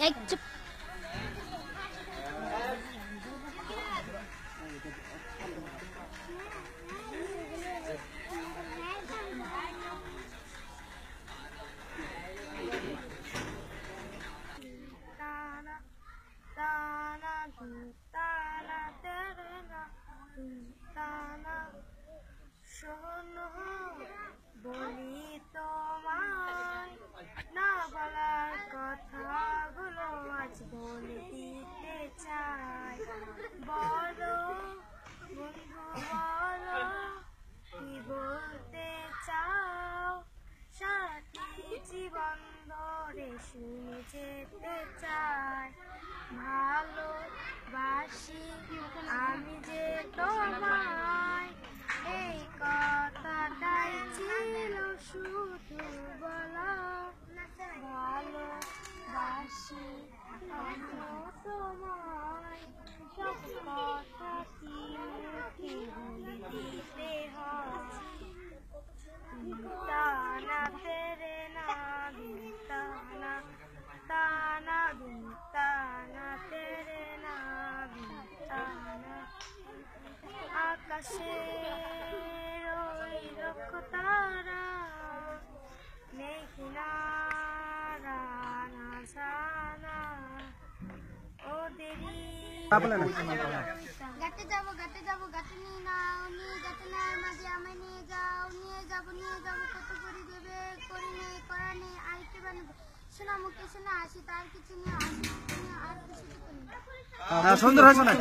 এক চুপ। শোনো বলি তোমায় না বলার কথাগুলো আজ বলে দিতে চাই। বলো বন্ধু বলো কি বলতে চাও, সাথী জীবন ধরে শুনে যেতে চাই। ভালোবাসি আমি যে তোমায়, এই কথাটাই ছিল শুধু বলা। ভালোবাসি আমিও তোমায়, সব কথা কি মুখে বলে দিতে হয়। তানা তেরে না তানা তানা তানা তেরে না তানা। আকাশের ওই লক্ষ তারা নেই কিনারা না জানা ওদেরই। গাতে যাবো গাতে নিয়ে নাও, নিয়ে গাতে নেয় মাঝে আমায় নিয়ে যাও। নিয়ে যাবো কত করে দেবে, করি নেই করা নেই আইতে বানাবো। শোনা মুখে শোনা আসি তার কিছু নিয়ে আসি আর কিছু সুন্দর হয়েছে না।